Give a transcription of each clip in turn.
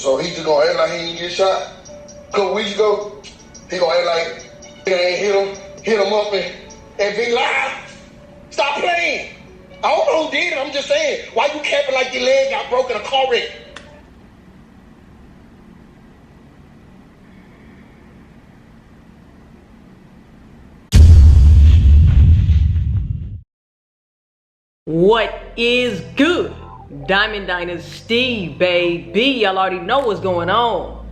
So he just gonna act like he ain't get shot. A couple weeks ago, he gonna act like he ain't hit him up and be live. Stop playing. I don't know who did it. I'm just saying. Why you capping like your leg got broken in a car wreck? What is good? Diamond Dynasty, baby. Y'all already know what's going on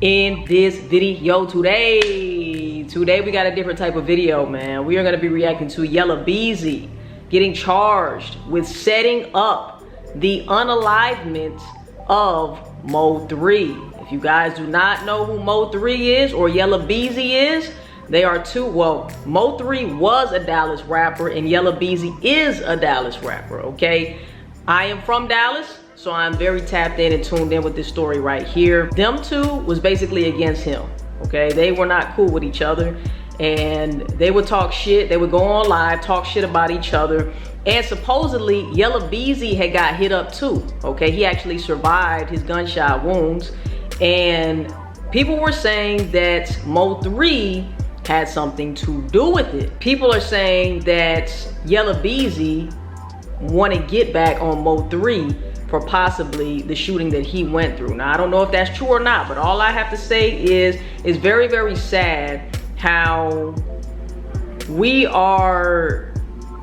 in this video today. Today we got a different type of video, man. We are going to be reacting to Yella Beezy getting charged with setting up the unalivement of Mo3. If you guys do not know who Mo3 is or Yella Beezy is, they are two. Well, Mo3 was a Dallas rapper and Yella Beezy is a Dallas rapper, okay? I am from Dallas, so I'm very tapped in and tuned in with this story right here. Them two was basically against him, okay? They were not cool with each other and they would talk shit. They would go on live, talk shit about each other. And supposedly Yella Beezy had got hit up too, okay? He actually survived his gunshot wounds and people were saying that Mo3 had something to do with it. People are saying that Yella Beezy want to get back on Mo3 for possibly the shooting that he went through. Now, I don't know if that's true or not, but all I have to say is it's very, very sad how we are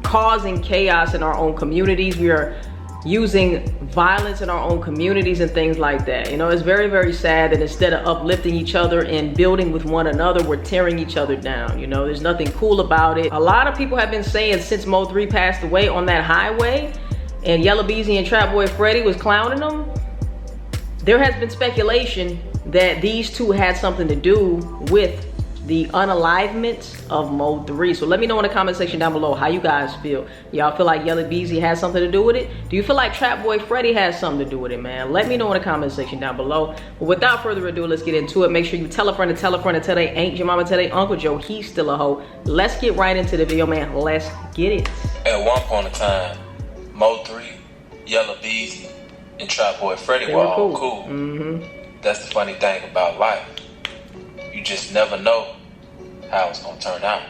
causing chaos in our own communities. We are using violence in our own communities and things like that. You know, it's very, very sad that instead of uplifting each other and building with one another, we're tearing each other down. You know, there's nothing cool about it. A lot of people have been saying since Mo3 passed away on that highway and Yella Beezy and Trap Boy Freddy was clowning them, there has been speculation that these two had something to do with the unalivement of Mo3. So let me know in the comment section down below how you guys feel. Y'all feel like Yella Beezy has something to do with it? Do you feel like Trap Boy Freddy has something to do with it, man? Let me know in the comment section down below. But without further ado, let's get into it. Make sure you tell a friend to tell a friend to tell they ain't your mama, tell they Uncle Joe he's still a hoe. Let's get right into the video, man. Let's get it. At one point in time, Mo3, Yella Beezy, and Trap Boy Freddy were all cool. That's the funny thing about life. You just never know how it's gonna turn out.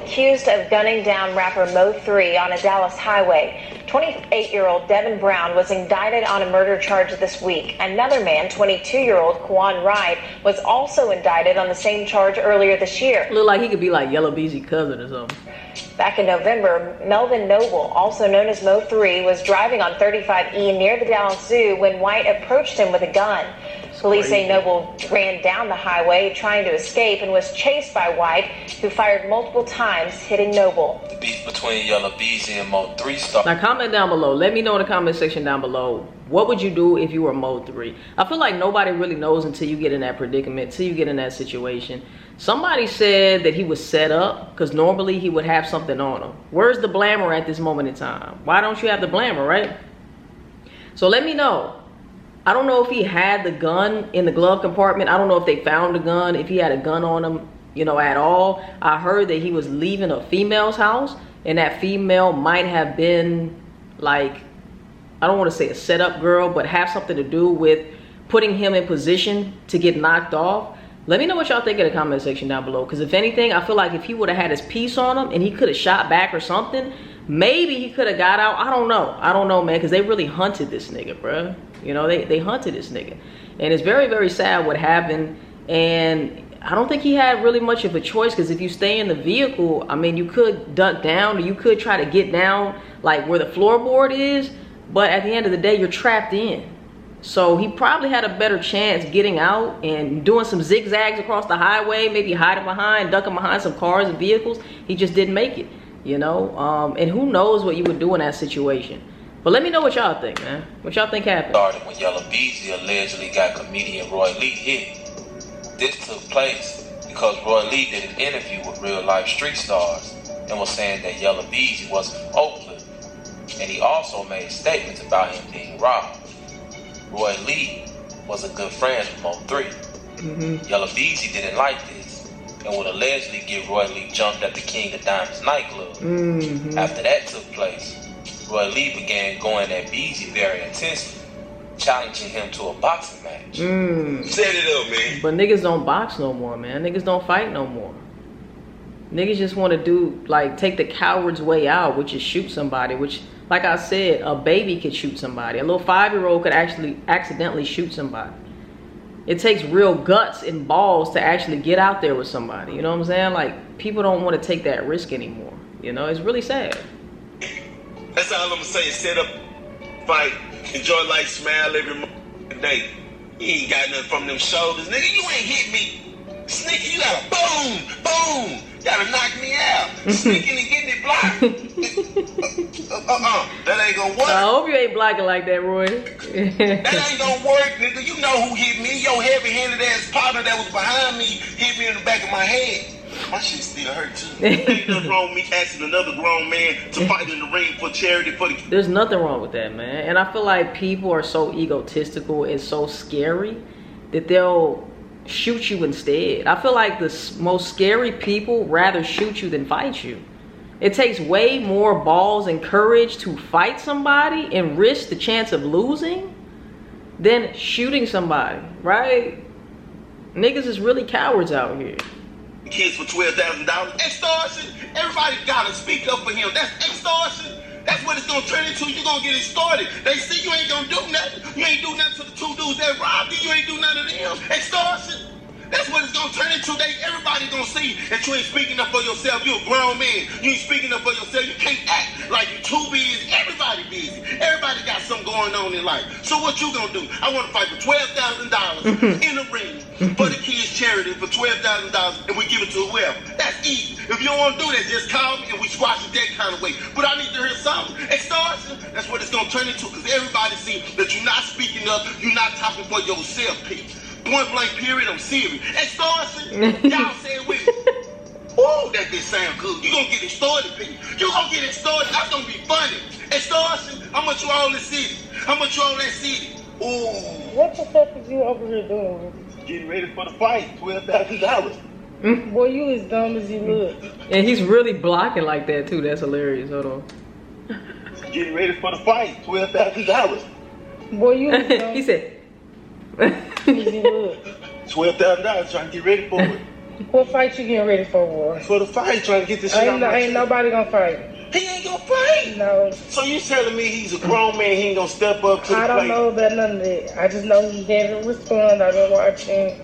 Accused of gunning down rapper Mo3 on a Dallas highway, 28-year-old Devin Brown was indicted on a murder charge this week. Another man, 22-year-old Quan Wright, was also indicted on the same charge earlier this year. Look like he could be like Yella Beezy's cousin or something. Back in November, Melvin Noble, also known as Mo3, was driving on 35E near the Dallas Zoo when White approached him with a gun. Police say Noble ran down the highway trying to escape and was chased by White, who fired multiple times, hitting Noble. The beef between Yella Beezy and Mo3 started. Now comment down below. Let me know in the comment section down below. What would you do if you were Mo3? I feel like nobody really knows until you get in that predicament, until you get in that situation. Somebody said that he was set up because normally he would have something on him. Where's the glamour at this moment in time? Why don't you have the glamour, right? So let me know. I don't know if he had the gun in the glove compartment. I don't know if they found the gun, if he had a gun on him, you know, at all. I heard that he was leaving a female's house and that female might have been like, I don't want to say a setup girl, but have something to do with putting him in position to get knocked off. Let me know what y'all think in the comment section down below. Because if anything, I feel like if he would have had his piece on him and he could have shot back or something, maybe he could have got out. I don't know, man, because they really hunted this nigga, bruh. You know, they hunted this nigga. And it's very, very sad what happened. And I don't think he had really much of a choice, because if you stay in the vehicle, I mean, you could duck down or you could try to get down like where the floorboard is. But at the end of the day, you're trapped in. So he probably had a better chance getting out and doing some zigzags across the highway, maybe hiding behind, ducking behind some cars and vehicles. He just didn't make it, you know? And who knows what you would do in that situation. But let me know what y'all think, man. What y'all think happened? Started when Yella Beezy allegedly got comedian Roy Lee hit. This took place because Roy Lee did an interview with real life street stars and was saying that Yella Beezy wasn't from Oakland. And he also made statements about him being robbed. Roy Lee was a good friend with Mo3. Yella Beezy didn't like this and would allegedly get Roy Lee jumped at the King of Diamonds nightclub. After that took place, Roy Lee began going at Beezy very intensely, challenging him to a boxing match. Set it up, man. But niggas don't box no more, man. Niggas don't fight no more. Niggas just want to do, like, take the coward's way out, which is shoot somebody, which, like I said, a baby could shoot somebody. A little 5-year-old could actually accidentally shoot somebody. It takes real guts and balls to actually get out there with somebody. You know what I'm saying? Like, people don't want to take that risk anymore. You know, it's really sad. That's all I'm gonna say. Set up, fight, enjoy life, smile every day. You ain't got nothing from them shoulders, nigga. You ain't hit me. Sneaky, you gotta boom, boom. You gotta knock me out. Sneaking and getting it blocked. That ain't gonna work. I hope you ain't blocking like that, Roy. That ain't gonna work, nigga. You know who hit me. Your heavy-handed ass partner that was behind me hit me in the back of my head. My shit still hurt too. Ain't nothing wrong with me asking another grown man to fight in the ring for charity for the... There's nothing wrong with that, man. And I feel like people are so egotistical and so scary that they'll shoot you instead. I feel like the most scary people rather shoot you than fight you. It takes way more balls and courage to fight somebody and risk the chance of losing than shooting somebody, right? Niggas is really cowards out here. Kids for $12,000. Extortion. Everybody gotta speak up for him. That's extortion. That's what it's gonna turn into. You're gonna get it started. They see you ain't gonna do nothing. You ain't do nothing to the 2 dudes that robbed you. You ain't do nothing to them. Extortion. That's what it's gonna turn into. Everybody gonna see that you ain't speaking up for yourself. You're a grown man. You ain't speaking up for yourself. You can't act like you too busy. Everybody busy. Everybody got something going on in life. So what you gonna do? I wanna fight for $12,000 in the ring for the kids' charity for $12,000 and we give it to whoever. That's easy. If you don't wanna do that, just call me and we squash it that kind of way. But I need to hear something. Extortion. That's what it's gonna turn into because everybody see that you're not speaking up. You're not talking for yourself, Pete. Point blank period, I'm serious. Extortion, y'all say it with me. Ooh, that did sound good. You gonna get it started, Pete. You gonna get it started. That's gonna be funny. Extortion, how much you owe this city? How much you owe that city? Ooh. What the fuck is you over here doing? Getting ready for the fight, $12,000. Boy, you as dumb as you look. And he's really blocking like that too. That's hilarious. Hold on. Getting ready for the fight, $12,000. Boy, you as dumb He said, as you look. $12,000 trying to get ready for it. What fight you getting ready for, boy? For the fight, trying to get this shit out my Ain't nobody gonna fight. He ain't gonna fight. No. So you telling me he's a grown man, he ain't gonna step up to the plate? I don't know about none of that. I just know he didn't respond. I've been watching.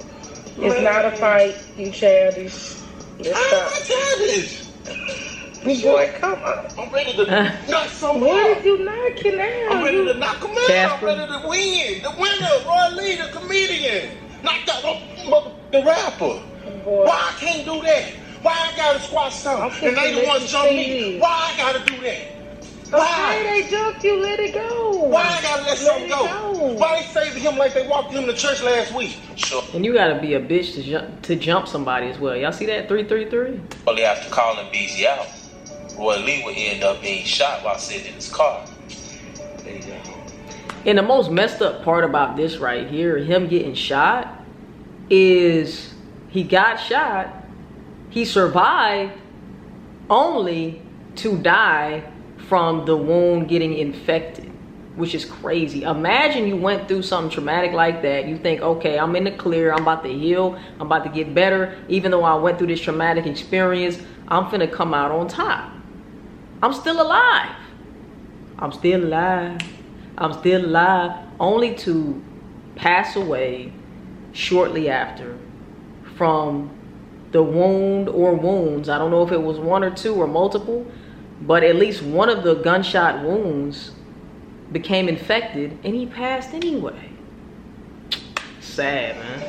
It's not a fight. You childish. Let's I'm not stop. childish. Boy, come on. I'm ready to knock someone What out. is you knocking out? I'm ready to knock him out. Casper. I'm ready to win. The winner, Roy Lee, the comedian. Knocked out the rapper. Boy. Why I can't do that? Why I gotta squash something? And they the ones jump me. Why I gotta do that? Why? Okay, they jumped you. Let it go. Why I gotta let something it go? go. Why they saving him like they walked him to church last week? Sure. and you gotta be a bitch to jump somebody as well. Y'all see that? 333. Shortly after calling Beezy out, Roy Lee would end up being shot while sitting in his car. There you go. And the most messed up part about this right here, him getting shot, is he got shot, he survived only to die from the wound getting infected, which is crazy. Imagine you went through something traumatic like that. You think, okay, I'm in the clear, I'm about to heal, I'm about to get better. Even though I went through this traumatic experience, I'm finna come out on top. I'm still alive. I'm still alive. I'm still alive, only to pass away shortly after from the wound or wounds. I don't know if it was one or two or multiple, but at least one of the gunshot wounds became infected and he passed anyway. Sad, man.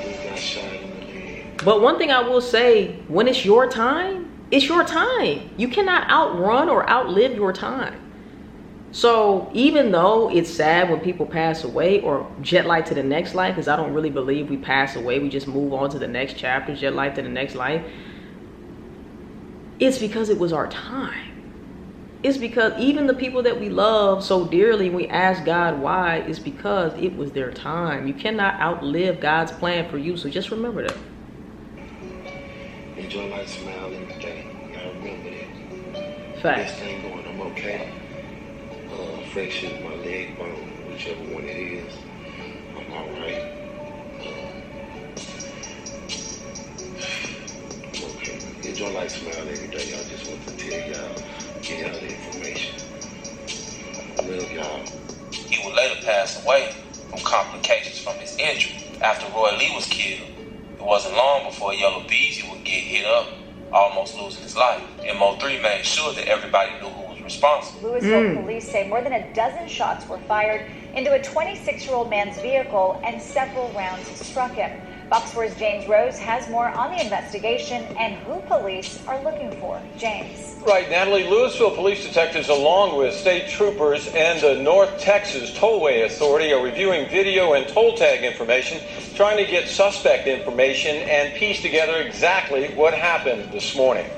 But one thing I will say, when it's your time, it's your time. You cannot outrun or outlive your time. So even though it's sad when people pass away or jet light to the next life, because I don't really believe we pass away, we just move on to the next chapter, jet light to the next life. It's because it was our time. It's because even the people that we love so dearly, we ask God why, it's because it was their time. You cannot outlive God's plan for you, so just remember that. Enjoy life, smile every day. You gotta remember that. Facts. Best thing going, I'm okay. Fresh is my leg bone, whichever one it is. might smile every day. I just want to tell y'all, get y'all the information. Love y'all. He would later pass away from complications from his injury. After Roy Lee was killed, it wasn't long before Yella Beezy would get hit up, almost losing his life. And Mo3 made sure that everybody knew who was responsible. Louisville police say more than a dozen shots were fired into a 26-year-old man's vehicle and several rounds struck him. Fox 4's James Rose has more on the investigation and who police are looking for. James. Right, Natalie. Louisville police detectives, along with state troopers and the North Texas Tollway Authority, are reviewing video and toll tag information, trying to get suspect information and piece together exactly what happened this morning.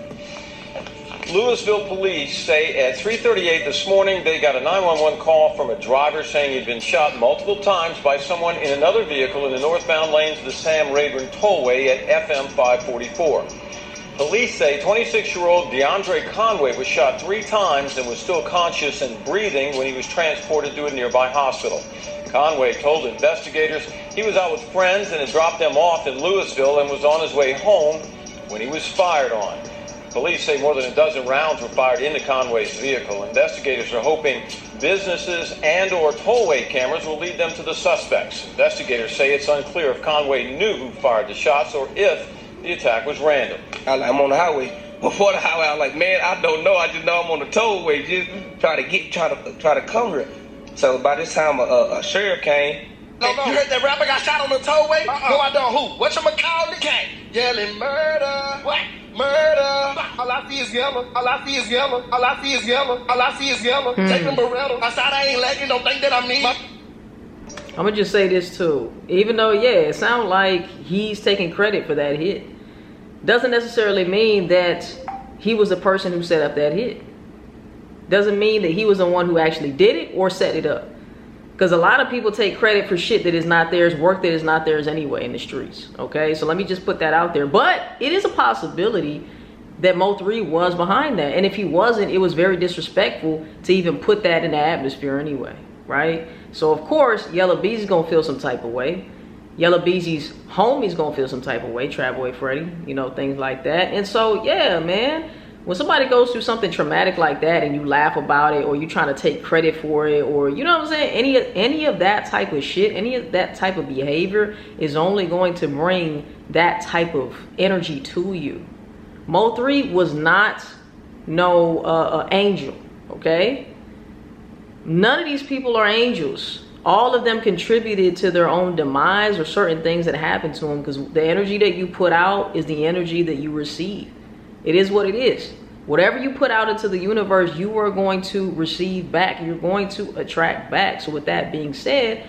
Louisville police say at 3:38 this morning they got a 911 call from a driver saying he'd been shot multiple times by someone in another vehicle in the northbound lanes of the Sam Rayburn Tollway at FM 544. Police say 26-year-old DeAndre Conway was shot 3 times and was still conscious and breathing when he was transported to a nearby hospital. Conway told investigators he was out with friends and had dropped them off in Louisville and was on his way home when he was fired on. Police say more than a dozen rounds were fired into Conway's vehicle. Investigators are hoping businesses and/or tollway cameras will lead them to the suspects. Investigators say it's unclear if Conway knew who fired the shots or if the attack was random. I'm on the highway. Before the highway, I was like, man, I don't know. I just know I'm on the tollway, just try to cover it. So by this time, a sheriff came. No. You heard that rapper got shot on the tollway? No, I don't. Who? Whatchamacallit? Yelling murder. What? Murder. All I see is yellow. All I see is yellow. All I see is yellow. All I see is yellow. Take them Beretta. Outside I ain't lagging. Don't think that I'm me. I'm gonna just say this too. Even though, yeah, it sounds like he's taking credit for that hit, doesn't necessarily mean that he was the person who set up that hit. Doesn't mean that he was the one who actually did it or set it up. Because a lot of people take credit for shit that is not theirs, work that is not theirs anyway in the streets. Okay, so let me just put that out there. But it is a possibility that Mo3 was behind that. And if he wasn't, it was very disrespectful to even put that in the atmosphere anyway, right? So of course, Yella Beezy's gonna feel some type of way. Yella Beezy's homie's gonna feel some type of way, Trapboy Freddy, you know, things like that. And so, yeah, man. When somebody goes through something traumatic like that and you laugh about it or you trying to take credit for it or, you know what I'm saying, any of that type of shit, any of that type of behavior is only going to bring that type of energy to you. Mo3 was not no angel, okay? None of these people are angels. All of them contributed to their own demise or certain things that happened to them because the energy that you put out is the energy that you receive. It is what it is. Whatever you put out into the universe, you are going to receive back. You're going to attract back. So with that being said,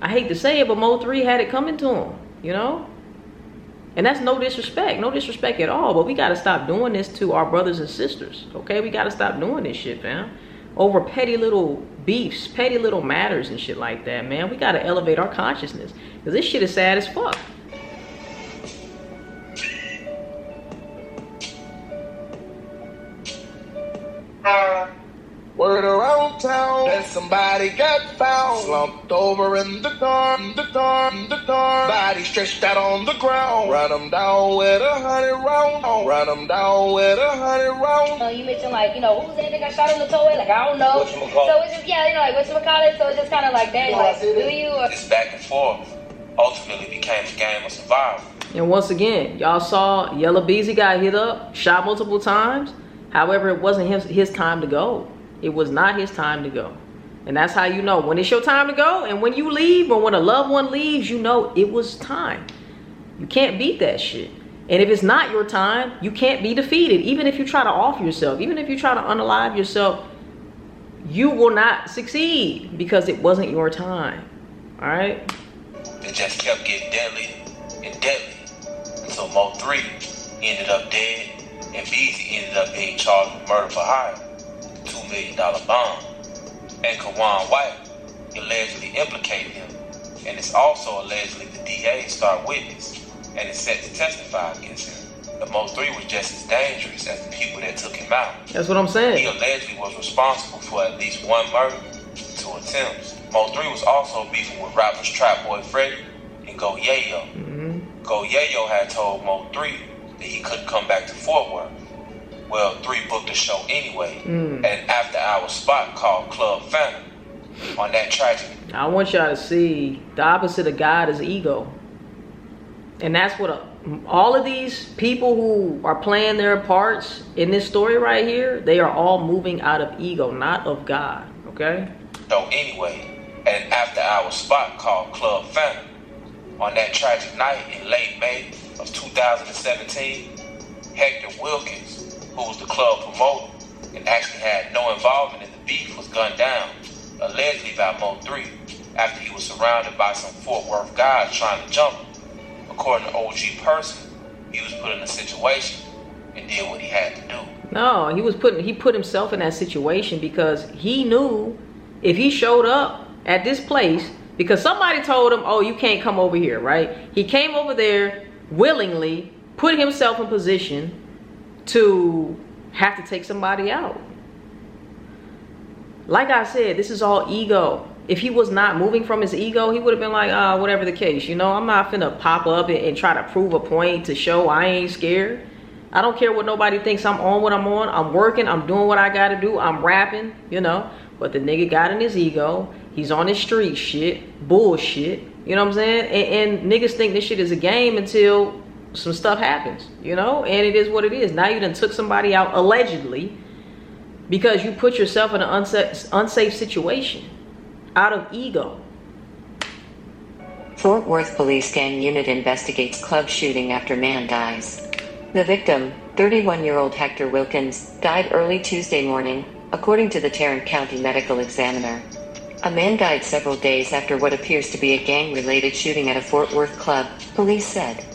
I hate to say it, but Mo3 had it coming to him, you know? And that's no disrespect at all. But we got to stop doing this to our brothers and sisters, okay? We got to stop doing this shit, fam. Over petty little beefs, petty little matters and shit like that, man. We got to elevate our consciousness because this shit is sad as fuck. Word around town that somebody got found slumped over in the dark, body stretched out on the ground. Run them down with 100 rounds. Run them down with 100 rounds. You mentioned like, you know, who's that that got shot on the tollway? Like, I don't know. So it's just, yeah, you know, like, whatchamacallit? So it's just kind of like, dang, like, do you? Or... This back and forth ultimately became a game of survival. And once again, y'all saw Yella Beezy got hit up, shot multiple times. However, it wasn't his time to go. It was not his time to go. And that's how you know when it's your time to go. And when you leave or when a loved one leaves, you know it was time. You can't beat that shit. And if it's not your time, you can't be defeated. Even if you try to off yourself, even if you try to unalive yourself, you will not succeed because it wasn't your time. All right? It just kept getting deadly and deadly. So Mo3 ended up dead and Beezy ended up being charged with murder for hire. $2 million bond. And Kawan White allegedly implicated him. And it's also allegedly the DA star witness and is set to testify against him. The Mo3 was just as dangerous as the people that took him out. That's what I'm saying. He allegedly was responsible for at least 1 murder, 2 attempts. Mo3 was also beefing with rappers Trapboy Freddy and Go Yayo. Go Yayo had told Mo3 that he couldn't come back to Fort Worth. Well, 3 booked the show anyway, at an after-hour spot called Club Phantom on that tragedy. I want y'all to see the opposite of God is ego. And that's what all of these people who are playing their parts in this story right here, they are all moving out of ego, not of God, okay? So anyway, at an after-hour spot called Club Phantom on that tragic night in late May of 2017, Hector Wilkins, who was the club promoter and actually had no involvement in the beef, was gunned down, allegedly by Mo3, after he was surrounded by some Fort Worth guys trying to jump him. According to OG Person, he was put in a situation and did what he had to do. No, he put himself in that situation because he knew if he showed up at this place, because somebody told him, oh, you can't come over here, right? He came over there willingly, put himself in position to have to take somebody out. Like I said, this is all ego. If he was not moving from his ego, he would have been like, whatever the case, you know, I'm not finna pop up and try to prove a point to show I ain't scared. I don't care what nobody thinks. I'm on what I'm on. I'm working. I'm doing what I gotta do. I'm rapping, you know. But the nigga got in his ego. He's on his street shit, bullshit. You know what I'm saying? And niggas think this shit is a game until some stuff happens, you know? And it is what it is. Now you done took somebody out allegedly because you put yourself in an unsafe situation out of ego. Fort Worth Police Gang Unit investigates club shooting after man dies. The victim, 31-year-old Hector Wilkins, died early Tuesday morning, according to the Tarrant County Medical Examiner. A man died several days after what appears to be a gang-related shooting at a Fort Worth club, police said.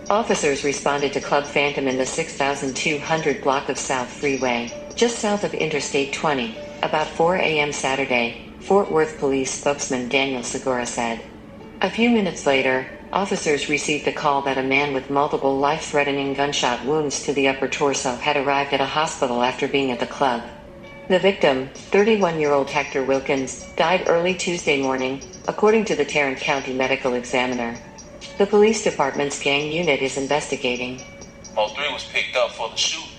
Officers responded to Club Phantom in the 6200 block of South Freeway, just south of Interstate 20, about 4 a.m. Saturday, Fort Worth Police spokesman Daniel Segura said. A few minutes later, officers received a call that a man with multiple life-threatening gunshot wounds to the upper torso had arrived at a hospital after being at the club. The victim, 31-year-old Hector Wilkins, died early Tuesday morning, according to the Tarrant County Medical Examiner. The police department's gang unit is investigating. Mo3 was picked up for the shooting,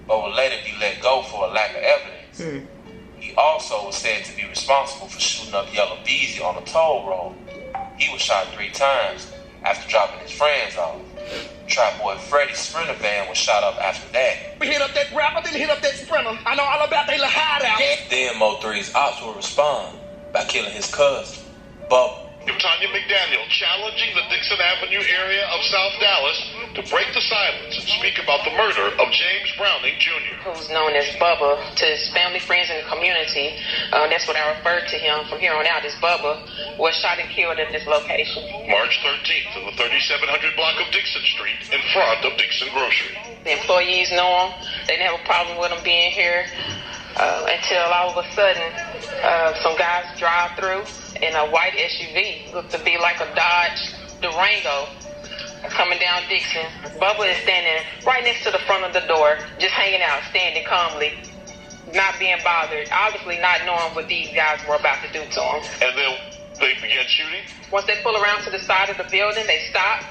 but would later be let go for a lack of evidence. He also was said to be responsible for shooting up Yella Beezy on a toll road. He was shot 3 times after dropping his friends off. Trap boy Freddy's Sprinter van was shot up after that. We hit up that rapper, then hit up that Sprinter. I know all about they little hideout. Then Mo3's ops will respond by killing his cousin, Bubba. Tanya McDaniel challenging the Dixon Avenue area of South Dallas to break the silence and speak about the murder of James Browning Jr. Who's known as Bubba to his family, friends, and the community. That's what I referred to him from here on out as Bubba, was shot and killed at this location. March 13th in the 3700 block of Dixon Street in front of Dixon Grocery. The employees know him. They didn't have a problem with him being here until all of a sudden some guys drive through in a white SUV, looked to be like a Dodge Durango, coming down Dixon. Bubba is standing right next to the front of the door, just hanging out, standing calmly, not being bothered, obviously not knowing what these guys were about to do to him. And then they began shooting? Once they pull around to the side of the building, they stop.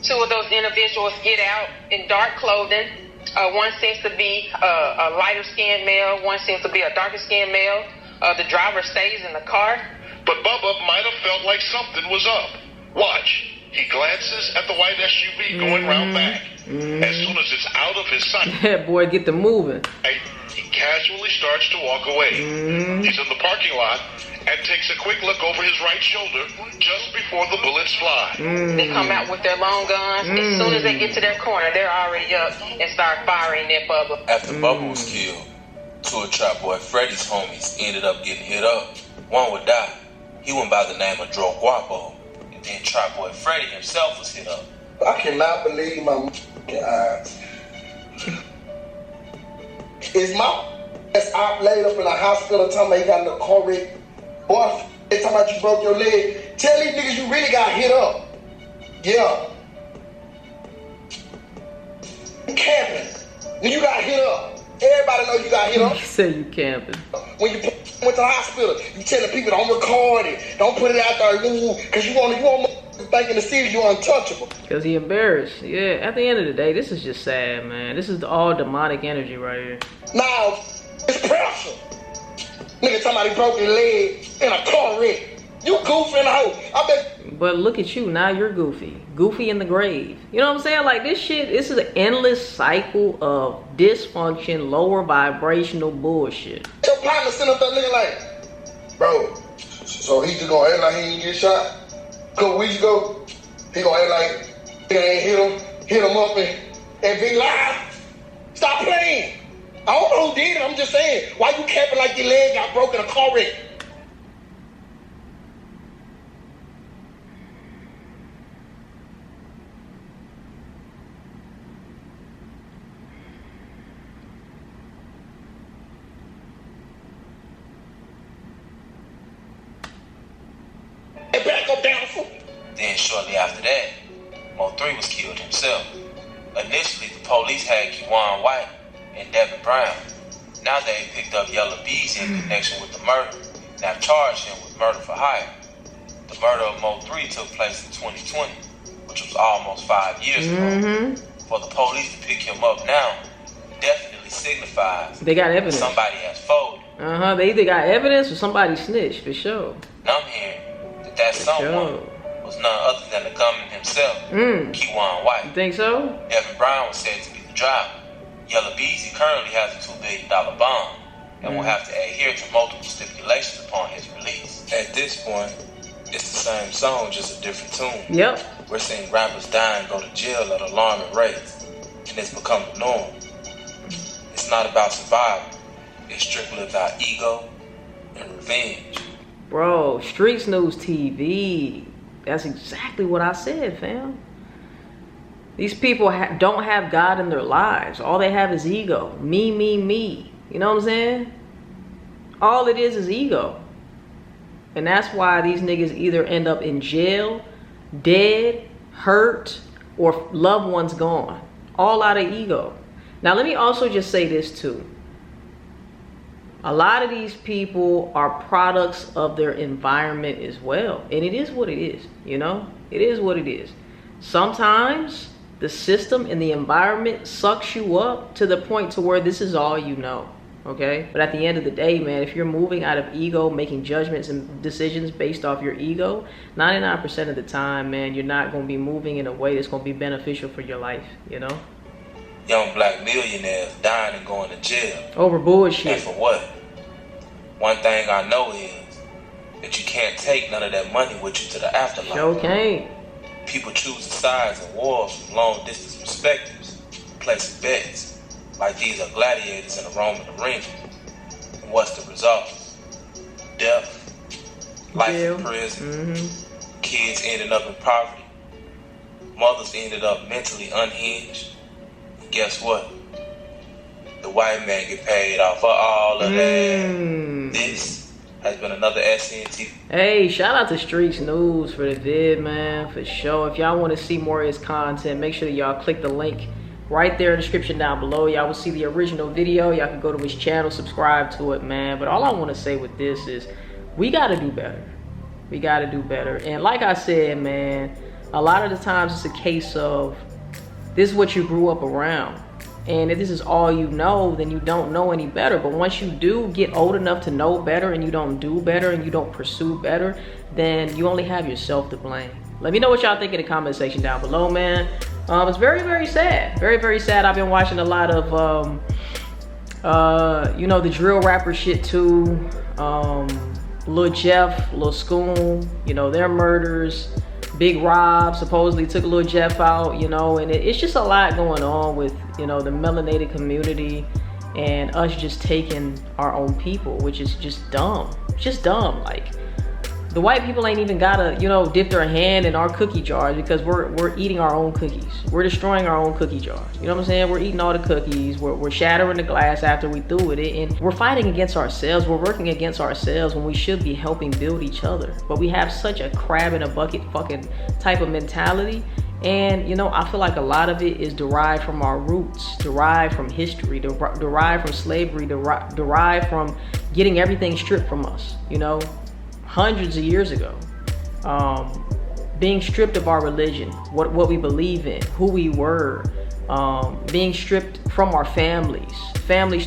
2 of those individuals get out in dark clothing. One seems to be a lighter-skinned male, one seems to be a darker-skinned male. The driver stays in the car. But Bubba might have felt like something was up. Watch. He glances at the white SUV going round back. As soon as it's out of his sight, that boy get to moving. He casually starts to walk away. He's in the parking lot and takes a quick look over his right shoulder just before the bullets fly. They come out with their long guns. As soon as they get to their corner, they're already up and start firing at Bubba. After Bubba was killed, 2 of Trap Boy Freddy's homies ended up getting hit up. One would die. He went by the name of Dro Guapo. And then Trap Boy Freddy himself was hit up. I cannot believe my eyes. Is my ass op laid up in a hospital talking about you got in a car wreck? Boy, they talking about you broke your leg. Tell these niggas you really got hit up. Yeah. You camping. When you got hit up. Everybody know you got hit up. You say you camping. When you went to the hospital, you telling people don't record it, don't put it out there, because you want think in the city you untouchable. Because he embarrassed. Yeah, at the end of the day, this is just sad, man. This is all demonic energy right here. Now, it's pressure. Nigga, somebody broke their leg in a car wreck. You goofy in the hole. I bet. But look at you, now you're goofy. Goofy in the grave. You know what I'm saying? Like this shit, this is an endless cycle of dysfunction, lower vibrational bullshit. Your partner sitting up there looking like, bro, so he just gonna act like he ain't get shot? A couple weeks ago, he gonna act like he ain't hit him up and be live. Stop playing. I don't know who did it, I'm just saying. Why you capping like your leg got broken in a car wreck? Then shortly after that, Mo3 was killed himself. Initially, the police had Kewan White and Devin Brown. Now they picked up Yella Beezy in connection with the murder and have charged him with murder for hire. The murder of Mo3 took place in 2020, which was almost 5 years ago. For the police to pick him up now definitely signifies they got evidence. Somebody has folded. They either got evidence or somebody snitched, for sure. Now I'm hearing that someone was none other than the gunman himself, Kewan White. You think so? Devin Brown was said to be the driver. Yella Beezy currently has a $2 billion bond and will have to adhere to multiple stipulations upon his release. At this point, it's the same song, just a different tune. Yep. We're seeing rappers die and go to jail at alarming rates, and it's become the norm. It's not about survival. It's strictly about ego and revenge. Bro, Streets Newz TV. That's exactly what I said, fam. These people don't have God in their lives. All they have is ego. Me, me, me. You know what I'm saying? All it is ego. And that's why these niggas either end up in jail, dead, hurt, or loved ones gone. All out of ego. Now, let me also just say this too. A lot of these people are products of their environment as well. And it is what it is, you know? It is what it is. Sometimes the system and the environment sucks you up to the point to where this is all you know, okay? But at the end of the day, man, if you're moving out of ego, making judgments and decisions based off your ego, 99% of the time, man, you're not going to be moving in a way that's going to be beneficial for your life, you know? Young black millionaires dying and going to jail. Over bullshit. And for what? One thing I know is that you can't take none of that money with you to the afterlife. Sure can't. People choose sides and wars from long distance perspectives, placing bets like these are gladiators in a Roman arena. And what's the result? Death, life in prison, kids ended up in poverty, mothers ended up mentally unhinged. And guess what? The white man get paid off for all of that. This has been another SNT. Hey, shout out to Streets Newz for the vid, man, for sure. If y'all want to see more of his content, make sure that y'all click the link right there in the description down below. Y'all will see the original video. Y'all can go to his channel, subscribe to it, man. But all I want to say with this is we got to do better. We got to do better. And like I said, man, a lot of the times it's a case of this is what you grew up around. And if this is all you know, then you don't know any better. But once you do get old enough to know better and you don't do better and you don't pursue better, then you only have yourself to blame. Let me know what y'all think in the comment section down below, man. It's very, very sad. Very, very sad. I've been watching a lot of, you know, the drill rapper shit too. Lil Jeff, Lil Scoon, you know, their murders. Big Rob supposedly took Lil Jeff out, you know, and it's just a lot going on with, you know, the melanated community and us just taking our own people, which is just dumb. Just dumb. Like, the white people ain't even gotta, you know, dip their hand in our cookie jars because we're eating our own cookies. We're destroying our own cookie jars. You know what I'm saying? We're eating all the cookies. We're shattering the glass after we threw it, and we're fighting against ourselves. We're working against ourselves when we should be helping build each other. But we have such a crab in a bucket fucking type of mentality. And, you know, I feel like a lot of it is derived from our roots, derived from history, derived from slavery, derived from getting everything stripped from us, you know, hundreds of years ago. being stripped of our religion, what we believe in, who we were, being stripped from our families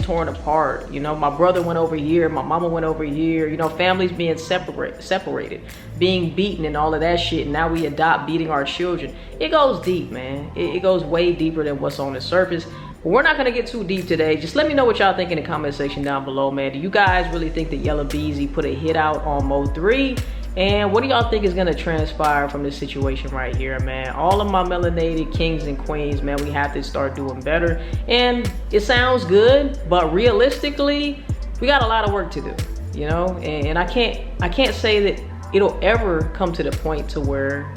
torn apart. You know, my brother went over here, my mama went over here, you know, families being separated, being beaten and all of that shit. And now we adopt beating our children. It goes deep, man. It goes way deeper than what's on the surface. But we're not gonna get too deep today. Just let me know what y'all think in the comment section down below, man. Do you guys really think that Yella Beezy put a hit out on Mo3? And what do y'all think is gonna transpire from this situation right here, man? All of my melanated kings and queens, man, we have to start doing better. And it sounds good, but realistically, we got a lot of work to do, you know? And I can't say that it'll ever come to the point to where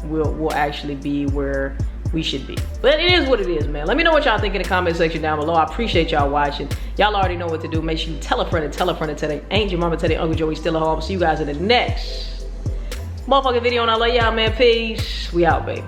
we'll actually be where we should be. But it is what it is, man. Let me know what y'all think in the comment section down below. I appreciate y'all watching. Y'all already know what to do. Make sure you tell a friend and tell a friend and tell their ain't your mama, tell their Uncle Joey still a hoe. I'll see you guys in the next motherfucking video, and I love y'all, man. Peace. We out, baby.